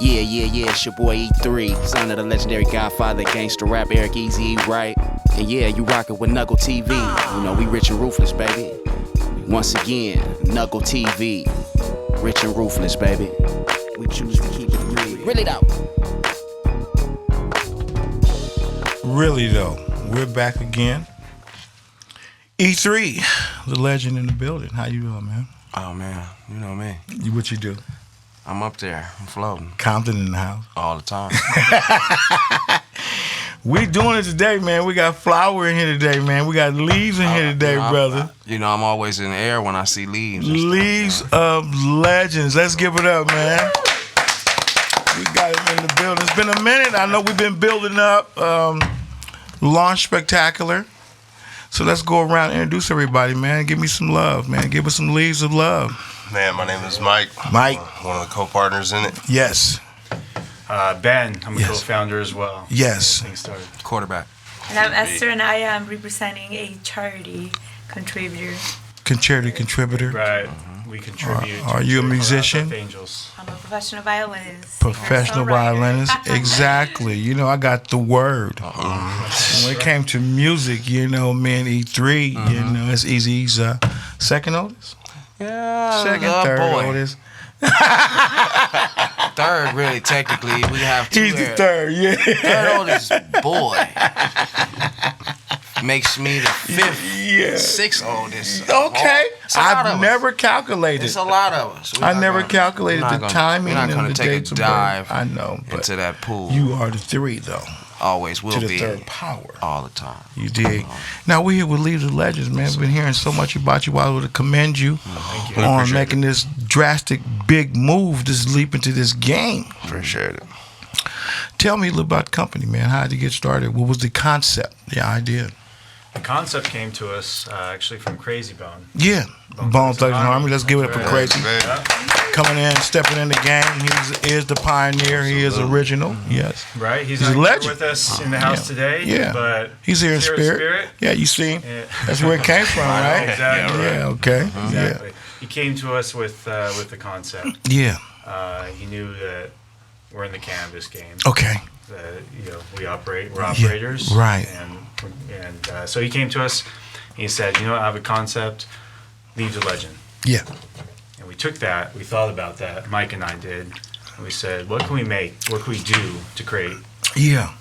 Yeah, it's your boy E3, son of the legendary godfather, gangster rap, Eric Easy, right? And yeah, you rockin' with NUGL TV. You know, we rich and ruthless, baby. Once again, NUGL TV, rich and ruthless, baby. We choose to keep it real. Really though. Really though, we're back again. E3, the legend in the building. How you doing, man? Oh man, you know me. What you do? I'm up there. I'm floating Compton in the house. all the time. We doing it today, man. We got flower in here today, man. We got leaves in here today, brother. I'm always in the air when I see leaves. Leaves of legends. Let's give it up, man. We got it in the building. It's been a minute. I know we've been building up. Launch spectacular. So let's go around and introduce everybody, man. Give me some love, man. Give us some leaves of love. Man, my name is Mike. Mike. One of the co-partners in it. Yes. Ben, I'm a Yes. co-founder as well. Yes. Things started. Quarterback. And I'm Esther, and Anaya. I'm representing a charity contributor. Charity contributor. Right. We contribute. Are you a musician? Angels. I'm a professional violinist. Professional violinist. Exactly. You know, I got the word. When it came to music, you know, man, E3, you know, it's easy. He's second oldest? Yeah. Second, third boy. oldest. Third, really, technically. We have two. He's the third, yeah. Third oldest boy. Makes me the fifth. Yeah. Sixth oldest. Okay. It's a lot of I've us. never calculated. It's a lot of us. I never calculated the timing We're not and going the to take a dates of birth. dive I know, but into that pool. you are the three, though, always will to the be. third power. All the time. You dig? Now we're here with Leaves of Legends, man. We've been hearing so much about you. I would commend you on Appreciate making this drastic, big move, this leap into this game. Appreciate it. Tell me a little about the company, man. How did you get started? What was the concept, the idea? The concept came to us actually from Crazy Bone. Yeah, Bone Thugs and Harmony. Let's give it up for Crazy. Yeah. Coming in, stepping in the game. He is the pioneer. He is original. Yes. Right. He's a not here legend. with us in the house today. Yeah. But He's here in spirit. Yeah, you see him. Yeah. That's where it came from, right? Exactly. Yeah, okay. Exactly. He came to us with the concept. Yeah. He knew that we're in the cannabis game. Okay. We're operators. Right. And so he came to us. He said, I have a concept, Leaves a Legend. Yeah. And we took that, we thought about that, Mike and I did, and we said, what can we make, what can we do to create Yeah.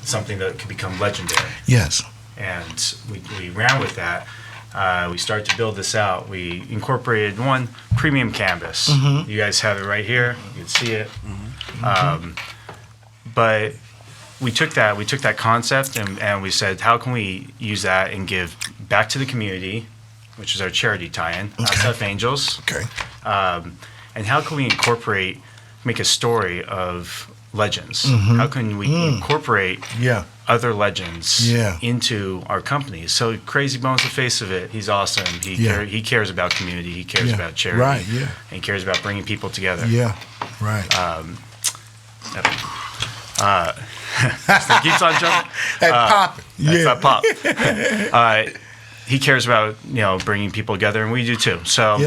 something that could become legendary? Yes. And we ran with that. We started to build this out. We incorporated one, premium cannabis. You guys have it right here. You can see it. But we took that concept and we said, how can we use that and give back to the community, which is our charity tie-in, SF Angels. Okay. And how can we make a story of legends? How can we incorporate other legends into our company? So Crazy Bone's the face of it. He's awesome. He cares about community. He cares about charity. Right, yeah. And he cares about bringing people together. Yeah, right. It keeps on jumping. Pop. Yeah. Pop. He cares about bringing people together, and we do too. So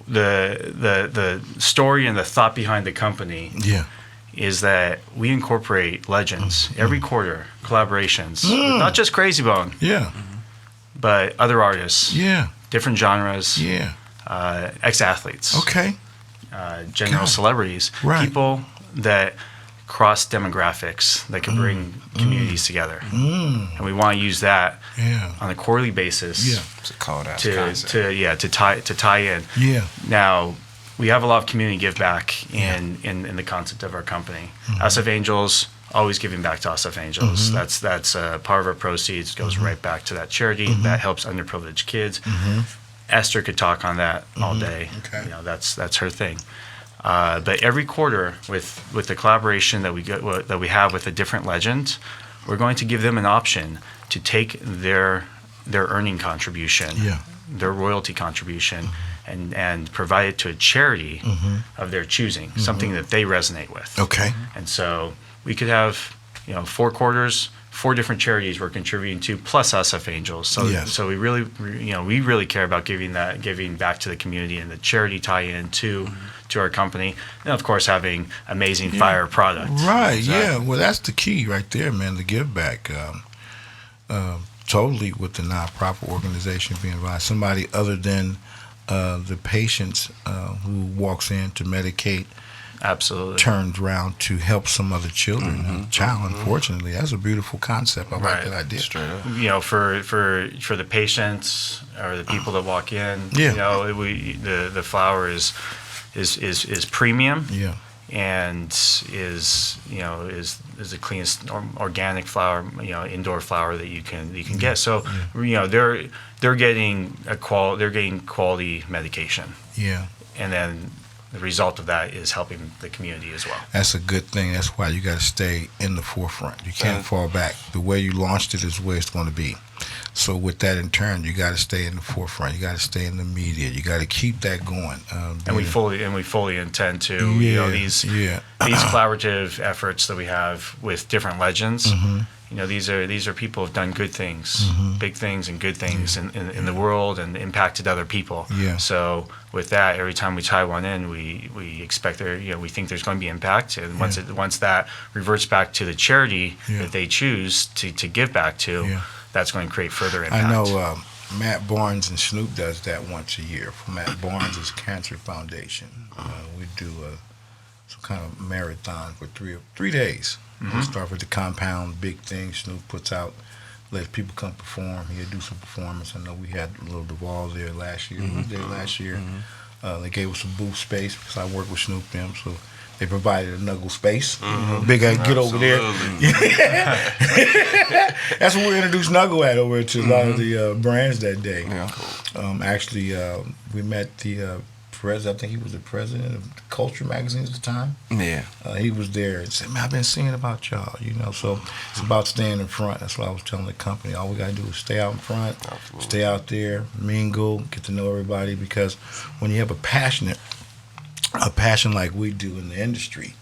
the story and the thought behind the company is that we incorporate legends every quarter, collaborations, with not just Crazy Bone, but other artists, different genres, ex-athletes, general celebrities, people that cross demographics that can bring communities together, and we want to use that on a quarterly basis to tie in. Now we have a lot of community give back in the concept of our company. SF Angels, always giving back to SF Angels. That's part of our proceeds goes right back to that charity that helps underprivileged kids. Esther could talk on that all day. That's her thing. But every quarter, with the collaboration that we have with a different legend, we're going to give them an option to take their earning contribution, their royalty contribution, and provide it to a charity of their choosing, something that they resonate with. Okay. And so we could have 4 quarters 4 different charities we're contributing to, plus SF Angels. So, Yes. so we really care about giving back to the community, and the charity tie-in to our company, and of course having amazing fire products. Right. Yeah. Well, that's the key right there, man. The give back. Totally with the nonprofit organization being involved. Somebody other than the patients who walks in to medicate. Absolutely. Turns around to help some other children. Child, unfortunately, that's a beautiful concept. I like that idea. Straight up. For the patients or the people that walk in, Yeah. The flower is premium. Yeah. And is the cleanest organic flower, indoor flower that you can get. So they're getting quality medication. Yeah. And then the result of that is helping the community as well. That's a good thing. That's why you got to stay in the forefront. You can't fall back. The way you launched it is the way it's going to be. So with that in turn, you got to stay in the forefront. You got to stay in the media. You got to keep that going. And we fully intend to. These collaborative efforts that we have with different legends. These are people who've done good things, big things and good things in the world, and impacted other people. Yeah. So with that, every time we tie one in, we expect we think there's going to be impact, and once that reverts back to the charity that they choose to give back to, that's going to create further impact. I know Matt Barnes and Snoop does that once a year. Matt Barnes' Cancer Foundation. We do some kind of marathon for 3 days. We start with the compound, big thing. Snoop puts out, lets people come perform. He'll do some performance. I know we had a little Duval there last year. We was there last year. They gave us a booth space because I work with Snoop them, so they provided a NUGL space. Big guy, get over there. That's what we introduced NUGL at over to a lot of the brands that day. Actually, we met the president. I think he was the president of Culture magazine at the time. Yeah. He was there and said, "Man, I've been singing about y'all." So it's about staying in front. That's what I was telling the company. All we gotta do is stay out in front, stay out there, mingle, get to know everybody. Because when you have a passion like we do in the industry,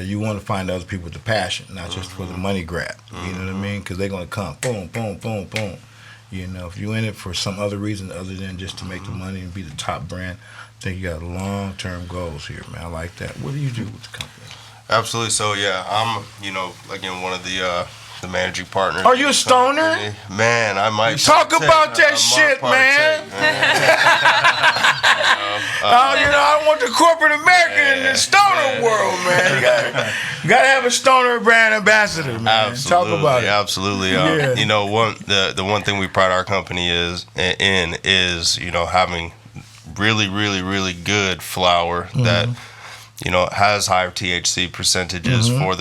you want to find other people with the passion, not just for the money grab. You know what I mean? Because they're gonna come, boom, boom, boom, boom. If you're in it for some other reason other than just to make the money and be the top brand, I think you got long-term goals here, man. I like that. What do you do with the company? Absolutely. So yeah, I'm again one of the managing partners. Are you a stoner? Man, I might talk about that shit, man. I want the corporate American in the stoner world, man. You gotta have a stoner brand ambassador, man. Absolutely, talk about it. Absolutely. The one thing we pride our company is having really, really, really good flour that has higher THC percentages for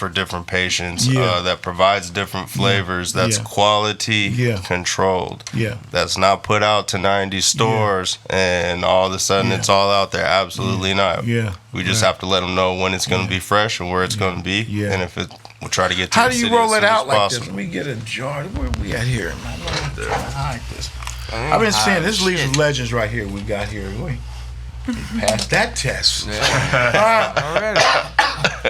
different patients. That provides different flavors. That's quality controlled. That's not put out to 90 stores and all of a sudden it's all out there. Absolutely not. We just have to let them know when it's going to be fresh and where it's going to be, and if we'll try to get to How the do you city roll as it soon out as like possible. this? Let me get a jar. Where we at here? Man, I'm trying to hide this. I've been seeing this leaves of legends right here. We got here. Wait. Pass that test.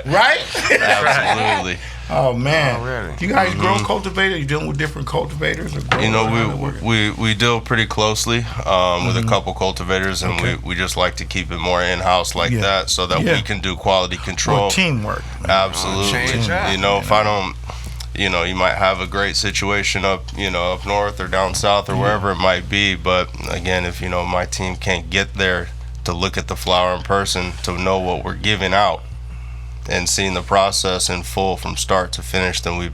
Right? Absolutely. Oh man. Already. You guys grow cultivators? You dealing with different cultivators? We deal pretty closely with a couple cultivators, and we just like to keep it more in-house like that, so that we can do quality control. More teamwork. Absolutely. If I don't, you might have a great situation up north or down south or wherever it might be, but again, if my team can't get there to look at the flower in person, to know what we're giving out and seeing the process in full from start to finish, then we,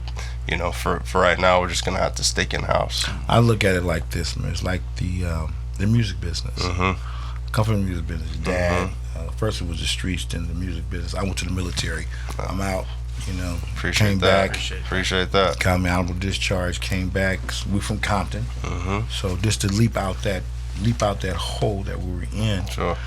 for right now, we're just gonna have to stick in house. I look at it like this, man. It's like the music business. I come from the music business. Dad, first it was the streets, then the music business. I went to the military. I'm out. Came back. Appreciate that. Got me honorable discharge. Came back. We from Compton. So just to leap out that hole that we were in. Sure.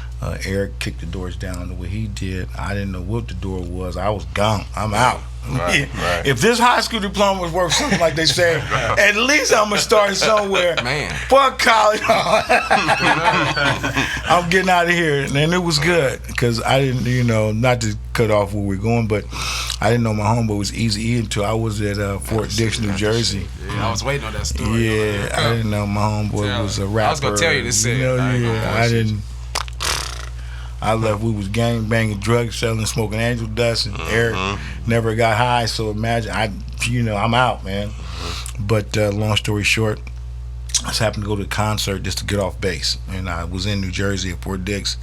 Eric kicked the doors down the way he did. I didn't know what the door was. I was gone. I'm out. Right. If this high school diploma was worth something like they say, at least I'm gonna start somewhere. Man. Fuck college. I'm getting out of here, and it was good because I didn't, not to cut off where we're going, but I didn't know my homeboy was Eazy-E until I was at Fort Dix, New Jersey. Yeah, I was waiting on that story. Yeah, I didn't know my homeboy was a rapper. I was gonna tell you this. I didn't. I left. We was gang banging, drug selling, smoking angel dust, and Eric never got high. So imagine, I'm out, man. But long story short, I just happened to go to a concert just to get off base, and I was in New Jersey at Fort Dix,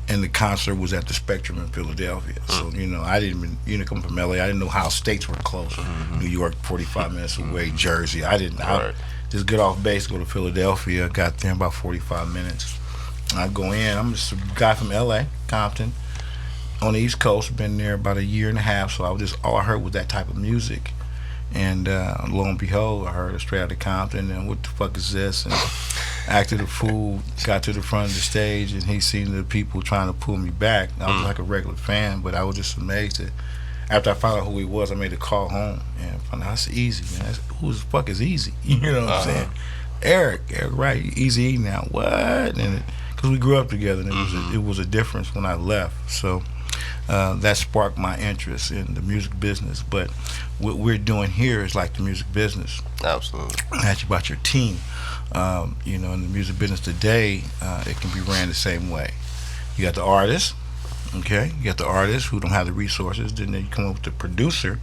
and the concert was at the Spectrum in Philadelphia. So I didn't even come from LA. I didn't know how states were close. New York, 45 minutes away. Jersey. I didn't. I just get off base, go to Philadelphia. Got there in about 45 minutes. I go in. I'm just a guy from LA, Compton, on the East Coast. Been there about a year and a half. So all I heard was that type of music. And lo and behold, I heard it straight out of Compton. And what the fuck is this? And acted a fool. Got to the front of the stage, and he seen the people trying to pull me back. I was like a regular fan, but I was just amazed that after I found out who he was, I made a call home and found out that's Easy, man. Who the fuck is Easy? You know what I'm saying? Eric, right? Eazy-E now. What? And because we grew up together, and it was a difference when I left. So that sparked my interest in the music business. But what we're doing here is like the music business. Absolutely. I asked you about your team. In the music business today, it can be ran the same way. You got the artist, okay? You got the artist who don't have the resources. Then you come up with the producer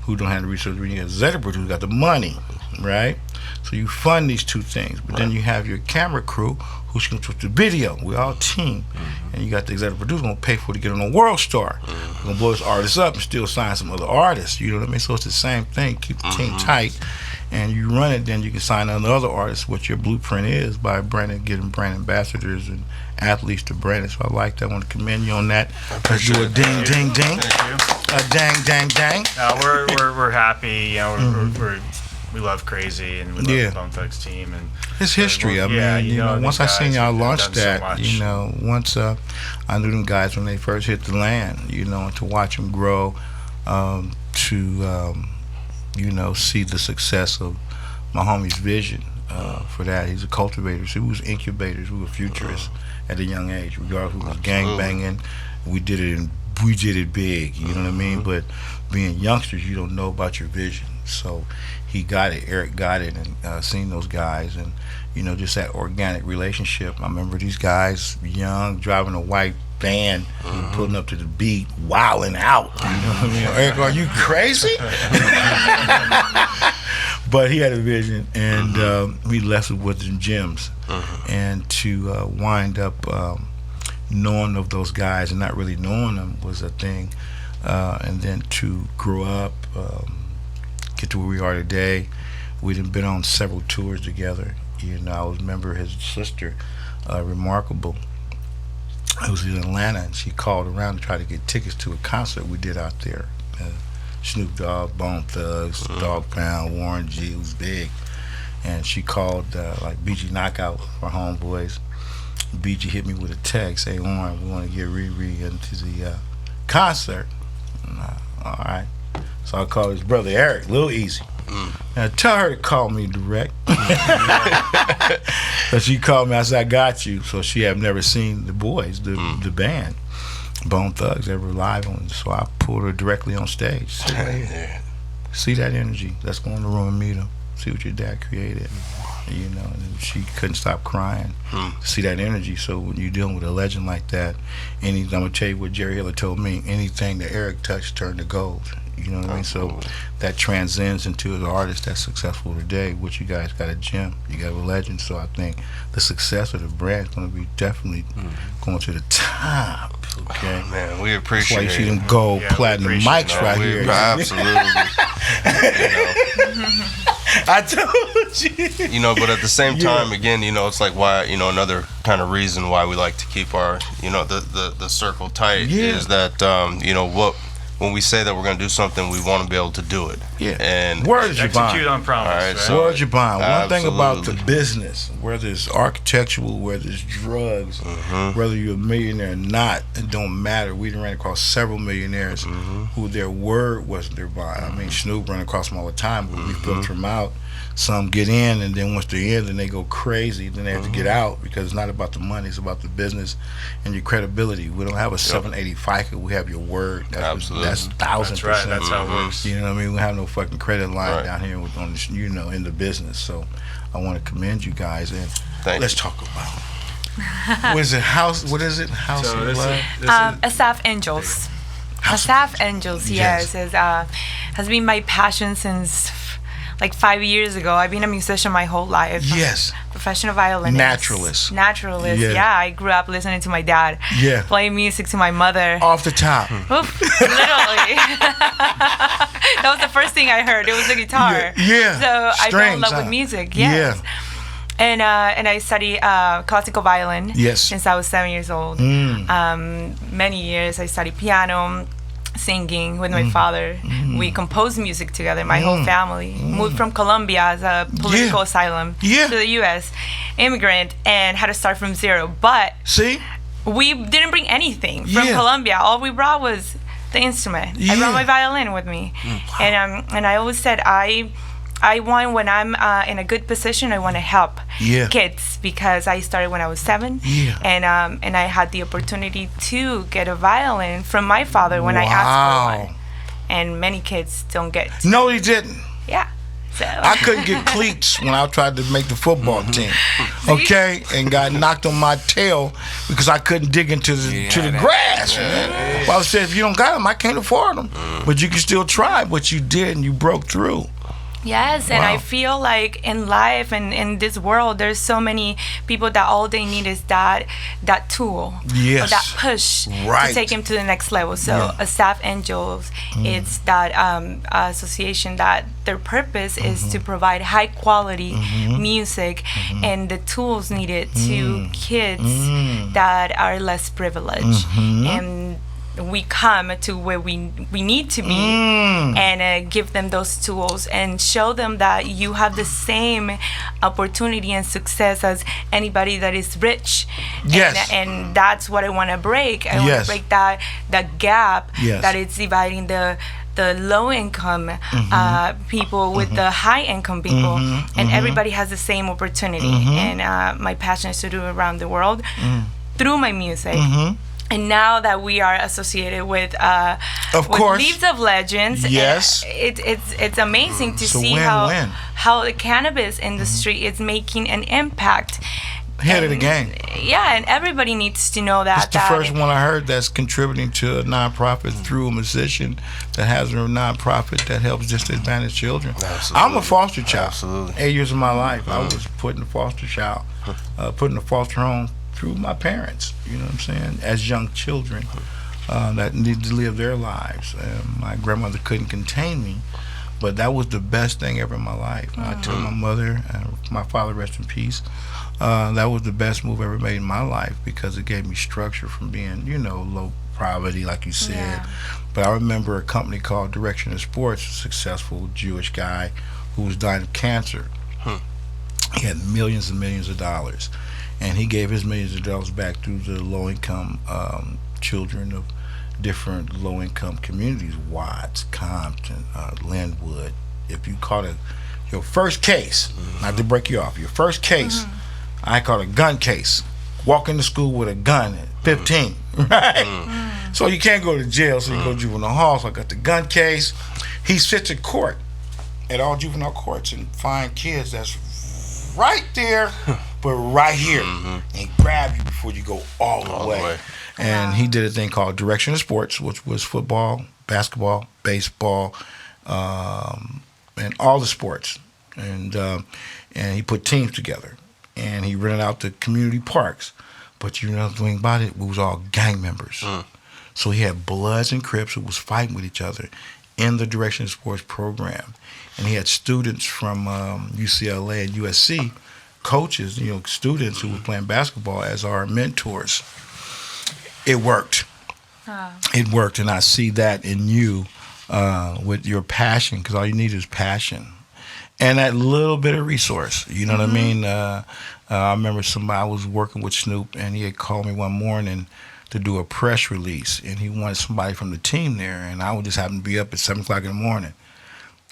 who don't have the resources. Then you got the executive producer who got the money, right? So you fund these two things. But then you have your camera crew who's going to put the video. We all team. And you got the executive producer going to pay for it to get on a world star. We're going to blow this artist up and still sign some other artists. You know what I mean? So it's the same thing. Keep the team tight. And you run it, then you can sign on the other artists, what your blueprint is by getting brand ambassadors and athletes to brand it. So I like that. I want to commend you on that. Let's do a ding, ding, ding. A dang, dang, dang. We're happy. We love Crazy, and we love the Bone Thugs team. And it's history. I mean, once I seen y'all launch that, once I knew them guys when they first hit the land, and to watch them grow, see the success of my homie's vision for that. He's a cultivator. So we was incubators. We were futurists at a young age. Regardless, we was gang banging. We did it big. You know what I mean? But being youngsters, you don't know about your vision. So he got it. Eric got it, and seen those guys, and just that organic relationship. I remember these guys, young, driving a white van, pulling up to the beat, wilding out. You know what I mean? Eric, are you crazy? But he had a vision, and we left with some gems. And to wind up knowing of those guys and not really knowing them was a thing. And then to grow up, get to where we are today. We've been on several tours together. I was a member of his sister, Remarkable. I was in Atlanta, and she called around to try to get tickets to a concert we did out there. Snoop Dogg, Bone Thugs, Dogg Pound, Warren G. It was big. And she called like BG Knockout for homeboys. BG hit me with a text, "Hey Warren, we want to get Riri into the concert." All right. So I called his brother Eric, Lil Easy. Now tell her to call me direct. So she called me. I said, "I got you." So she had never seen the boys, the band, Bone Thugs, ever live on. So I pulled her directly on stage. Said, see that energy? Let's go in the room and meet him. See what your dad created. And she couldn't stop crying. See that energy. So when you're dealing with a legend like that, I'm gonna tell you what Jerry Hiller told me. Anything that Eric touched turned to gold. You know what I mean? So that transcends into an artist that's successful today, which you guys got a gem. You got a legend. So I think the success of the brand is going to be definitely going to the top. Okay, man, we appreciate it. That's why you see them gold platinum mics right here. Absolutely. I told you. But at the same time, again, it's like why, another kind of reason why we like to keep our, the circle tight is that, when we say that we're going to do something, we want to be able to do it. Yeah. And words you bond. Execute on promise. All right, Right? so- Words you bond. One thing about the Absolutely. business, whether it's architectural, whether it's drugs, whether you're a millionaire or not, it don't matter. We done ran across several millionaires who their word wasn't their bond. I mean, Snoop ran across them all the time, but we filter them out. Some get in, and then once they're in, then they go crazy. Then they have to get out because it's not about the money; it's about the business and your credibility. We don't have a 780 FICA; we have your word. Absolutely. That's 1,000%. That's right. That's how it works. You know what I mean? We have no fucking credit line Right. down here on this, you know, in the business. So I want to commend you guys, and Thank let's talk about what is it? House? What is it? House So of this Love? is Staff Angels. House of Staff Angels, Yes. yes, has been my passion since like 5 years ago. I've been a musician my whole life. Yes. Professional violinist. Naturalist. Naturalist. Yeah. Yeah. I grew up listening to my dad. Yeah. Playing music to my mother. Off the top. Oof, literally. That was the first thing I heard. It was the guitar. Yeah. So I fell in Strings, love huh? with music. Yes. Yeah. And I studied classical violin. Yes. Since I was 7 years old. Many years I studied piano, singing with my father. We composed music together. My whole family moved from Colombia as a political asylum Yeah. to the U.S. immigrant and had to start from zero. But See? we didn't bring anything from Yeah. Colombia. All we brought was the instrument. I Yeah. brought my violin with me, and I always said I want, when I'm in a good position, I want to help Yeah. kids, because I started when I was 7, Yeah. and I had the opportunity to get a violin from my father when I asked for one, and many kids don't get. No, he didn't. Yeah. So I couldn't get cleats when I tried to make the football team. Okay, and got knocked on my tail because I couldn't dig into the grass. Man. Well, I said, if you don't got them, I can't afford them. But you can still try. But you did, and you broke through. Yes, and Wow. I feel like in life and in this world, there's so many people that all they need is that tool, Yes. or that push Right. to take them to the next level. So, Yeah. a Staff Angels, it's that association that their purpose is to provide high quality music and the tools needed to kids that are less privileged. And we come to where we need to be and give them those tools and show them that you have the same opportunity and success as anybody that is rich. Yes. And that's what I want to break. I want Yes. to break that gap Yes. that is dividing the low income people with the high income people, and everybody has the same opportunity. And my passion is to do it around the world through my music. And now that we are associated with Of course. Leaves of Legends, Yes. it's amazing to It's a see win-win. how the cannabis industry is making an impact. Head of the And, game. Yeah, and everybody needs to know that. It's the first one I heard that's contributing to a nonprofit through a musician that has a nonprofit that helps disadvantaged children. Absolutely. I'm a foster child. Absolutely. 8 years of my life, I was put in a foster child, put in a foster home through my parents. You know what I'm saying? As young children that needed to live their lives. My grandmother couldn't contain me, but that was the best thing ever in my life. I told my mother, my father, rest in peace. That was the best move I ever made in my life because it gave me structure from being, low poverty, like you said. Yeah. But I remember a company called Direction of Sports, a successful Jewish guy who was dying of cancer. He had millions and millions of dollars. And he gave his millions of dollars back to the low-income children of different low-income communities, Watts, Compton, Linwood. If you caught your first case, not to break you off, your first case, I caught a gun case. Walk into school with a gun at 15, right? So you can't go to jail, so you go to juvenile hall. So I got the gun case. He sits in court at all juvenile courts and find kids that's right there, but right here, and grab you before you go all the way. And he did a thing called Direction of Sports, which was football, basketball, baseball, and all the sports. And he put teams together, and he rented out the community parks. But you know the thing about it, we was all gang members. So he had Bloods and Crips who was fighting with each other in the Direction of Sports program. And he had students from UCLA and USC, coaches, students who were playing basketball as our mentors. It worked. it worked, and I see that in you with your passion, because all you need is passion and that little bit of resource. You know what I mean? I remember I was working with Snoop, and he had called me one morning to do a press release, and he wanted somebody from the team there, and I would just happen to be up at 7 o'clock in the morning.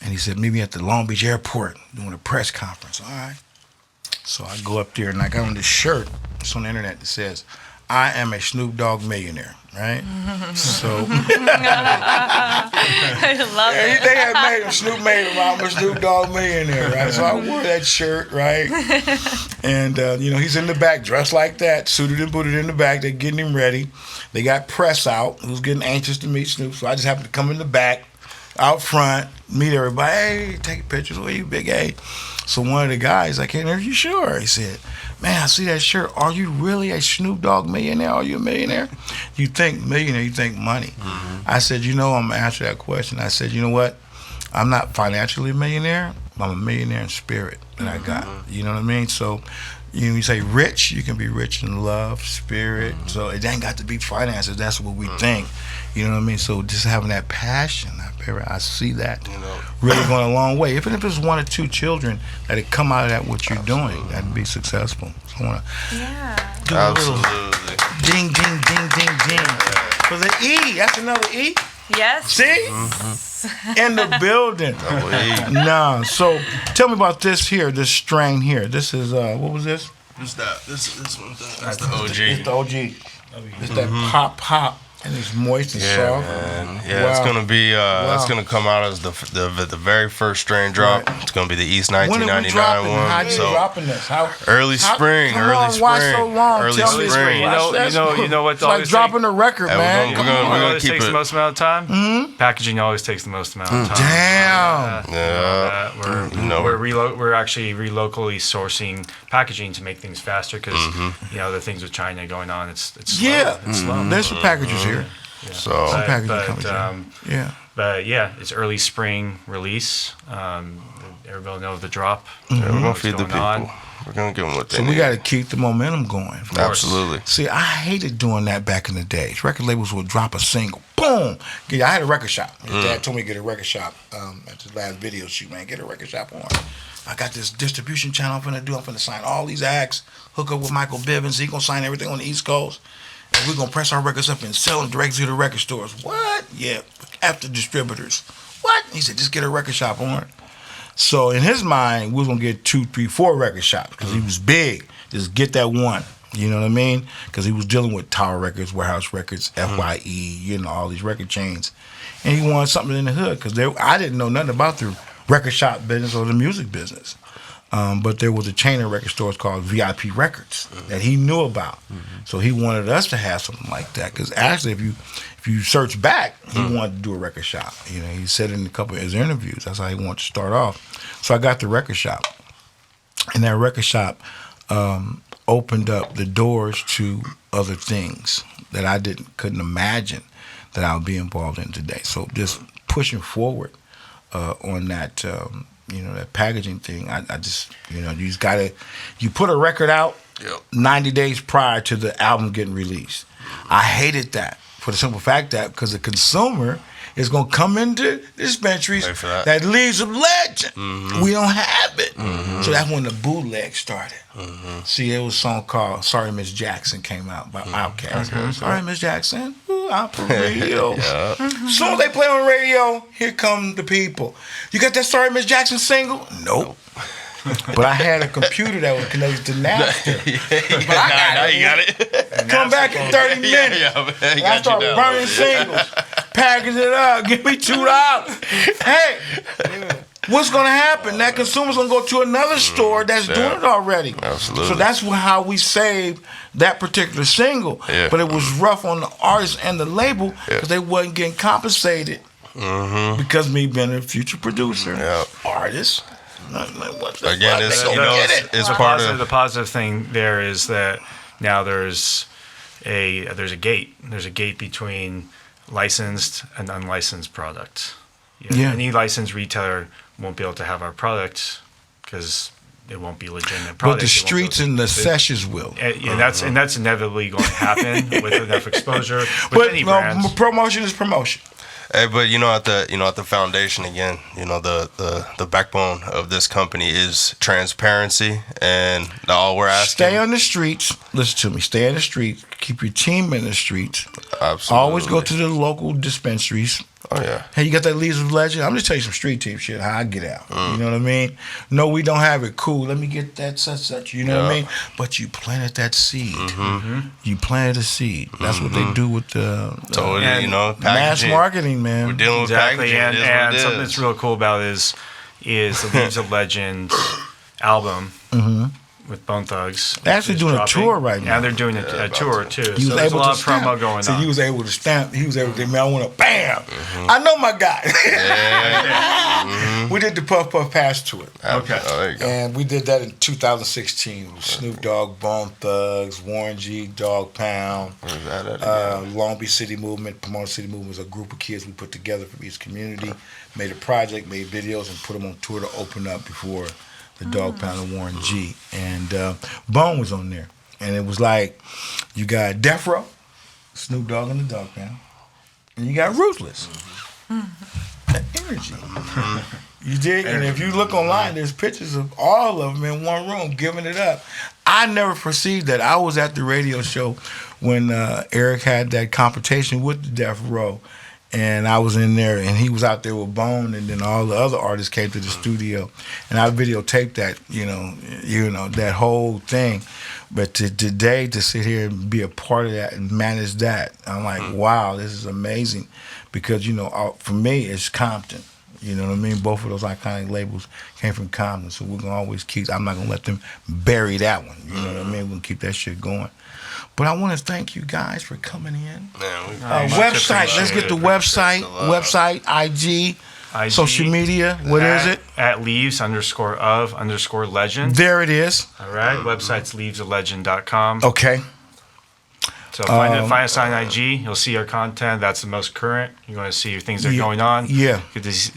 And he said, meet me at the Long Beach airport doing a press conference. All right. So I go up there, and I got on this shirt. It's on the internet that says, I am a Snoop Dogg millionaire, right? So I love it. They had made him, Snoop made him, I'm a Snoop Dogg millionaire, right? So I wore that shirt, right? And, he's in the back dressed like that, suited and booted in the back. They're getting him ready. They got press out, who's getting anxious to meet Snoop. So I just happened to come in the back, out front, meet everybody. Hey, take pictures. Where you, Big A? So one of the guys, I can't hear you, sure? He said, man, I see that shirt. Are you really a Snoop Dogg millionaire? Are you a millionaire? You think millionaire, you think money. I said, I'm going to answer that question. I said, you know what? I'm not financially a millionaire. I'm a millionaire in spirit that I got. You know what I mean? So you say rich, you can be rich in love, spirit. So it ain't got to be finances. That's what we think. You know what I mean? So just having that passion, I see that really going a long way. Even if it's 1 or 2 children that had come out of that, what you're doing, that'd be successful. So I want to do a little ding, ding, ding, ding, ding. For the E, that's another E. Yes. See? In the building. No. So tell me about this here, this strain here. This is, what was this? What's that? This one. That's the OG. It's the OG. It's that pop. And it's moist and soft. Man. Yeah, it's gonna be. It's gonna come out as the very first strain drop. Right. It's gonna be the East 1999 one. How you dropping this? Early spring. Why so long? Early Tell me spring. You know what? It's like dropping a record, man. We're gonna keep takes the most amount of time. Packaging always takes the most amount of time. Damn. We're actually relocally sourcing packaging to make things faster because the things with China going on. It's slow. It's slow. There's some packages here. Yeah. So, but it's early spring release. Everybody knows the drop. Yeah, we're gonna feed the people. We're gonna give them what they need. So we got to keep the momentum going. Absolutely. See, I hated doing that back in the days. Record labels would drop a single, boom. I had a record shop. His dad told me to get a record shop at the last video shoot. Man, get a record shop on. I got this distribution channel I'm finna sign all these acts. Hook up with Michael Bivins. He gonna sign everything on the East Coast. And we're going to press our records up and sell them direct to the record stores. What? Yeah, after distributors. What? He said, just get a record shop on. So in his mind, we was going to get 2, 3, 4 record shops because he was big. Just get that one. You know what I mean? Because he was dealing with Tower Records, Warehouse Records, FYE, all these record chains. And he wanted something in the hood because I didn't know nothing about the record shop business or the music business. But there was a chain of record stores called VIP Records that he knew about. So he wanted us to have something like that. Because actually, if you search back, he wanted to do a record shop. He said in a couple of his interviews, that's how he wanted to start off. So I got the record shop. And that record shop opened up the doors to other things that I couldn't imagine that I would be involved in today. So just pushing forward on that that packaging thing, I just, you just gotta, you put a record out 90 days prior to the album getting released. I hated that for the simple fact that because the consumer is gonna come into dispensaries that leaves a legend. We don't have it. So that's when the bootleg started. See, there was a song called Sorry Miss Jackson came out by Outkast. Sorry Miss Jackson, ooh, I'm for real. Soon as they play on the radio, here come the people. You got that Sorry Miss Jackson single? Nope. But I had a computer that was connected to Napster. But I got it. Come back in 30 minutes. And I start burning singles, packaging it up, give me $2. Hey, what's going to happen? That consumer's going to go to another store that's doing it already. Absolutely. So that's how we saved that particular single. But it was rough on the artist and the label because they wasn't getting compensated because me being a future producer, artist. Again, it's part of the positive thing. There is that now there's a gate. There's a gate between licensed and unlicensed product. Any licensed retailer won't be able to have our product because it won't be legitimate But product. the streets and the sessions will. And that's inevitably going to happen with enough exposure. With But any brands. promotion is promotion. Hey, but at the foundation again, the backbone of this company is transparency, and all we're asking. Stay on the streets. Listen to me. Stay on the streets. Keep your team in the streets. Absolutely. Always go to the local dispensaries. Oh yeah. Hey, you got that Leads of Legend? I'm just telling you some street team shit. How I get out. You know what I mean? No, we don't have it. Cool. Let me get that such. You know what I mean? But you planted that seed. You planted a seed. That's what they do with the mass packaging. marketing, man. We're dealing with Exactly, packaging. and something that's real cool about it is the Leaves of Legend album with Bone Thugs. They're actually doing a tour right now. And they're doing a tour too. He So was there's a able lot to of promo stamp. going So on. he was able to stamp. He was able to, man, I want to, bam. I know my guy. We did the Puff Puff Pass tour. Okay. Oh, there you go. And we did that in 2016. Snoop Dogg, Bone Thugs, Warren G, Dog Pound, Long Beach City Movement. Pomona City Movement was a group of kids we put together from each community, made a project, made videos, and put them on tour to open up before the Dog Pound and Warren G. And Bone was on there. And it was like, you got Death Row, Snoop Dogg and the Dog Pound, and you got Ruthless. That energy. You dig? And if you look online, there's pictures of all of them in one room giving it up. I never perceived that. I was at the radio show when Eric had that confrontation with the Death Row, and I was in there, and he was out there with Bone, and then all the other artists came to the studio, and I videotaped that, that whole thing. But today, to sit here and be a part of that and manage that, I'm like, wow, this is amazing, because for me, it's Compton. You know what I mean? Both of those iconic labels came from Compton, so we're gonna always keep. I'm not gonna let them bury that one. You know what I mean? We're gonna keep that shit going. But I want to thank you guys for coming in. Man, Website. Let's get the website. Website, IG, social media. What is it? At leaves_of_legend. There it is. All right. Website's leavesoflegend.com. Okay. So find us on IG. You'll see our content. That's the most current. You're going to see things that are going on. Yeah. Get this,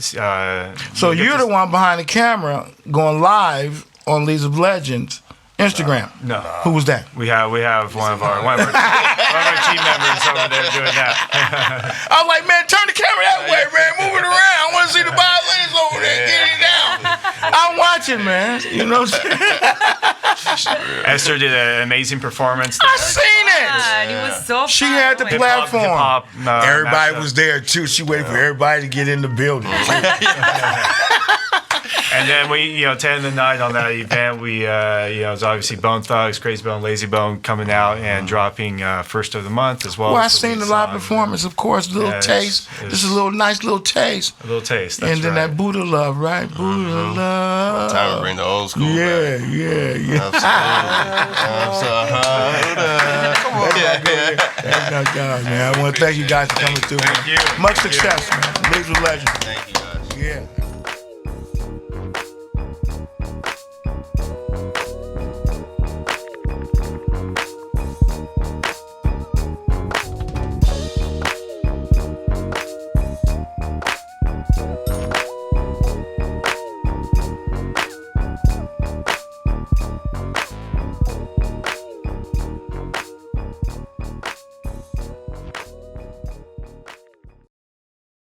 So you're the one behind the camera going live on Leads of Legends Instagram. No. Who was that? We have one of our team members over there doing that. I was like, man, turn the camera that way, man. Move it around. I want to see the violins over there. Get it down. I'm watching, man. You know what I'm saying? Esther did an amazing performance there. I seen it. God, it was so She fun. had the platform. Hip-hop, Everybody mashup. was there too. She waited for everybody to get in the building. And then we, to end the night on that event, we, it's obviously Bone Thugs, Crazy Bone, Lazy Bone coming out and dropping first of the month as well. Well, I seen the live performance, of course, a little taste. This is a nice little taste. A little taste. That's and then that Buddha love, right? Buddha love. Time to bring the old school back. Yeah. Come on. That's my God, man. I want to thank you guys for coming through. Thank you. Much success, man. Leads with Legend. Thank you, guys. Yeah.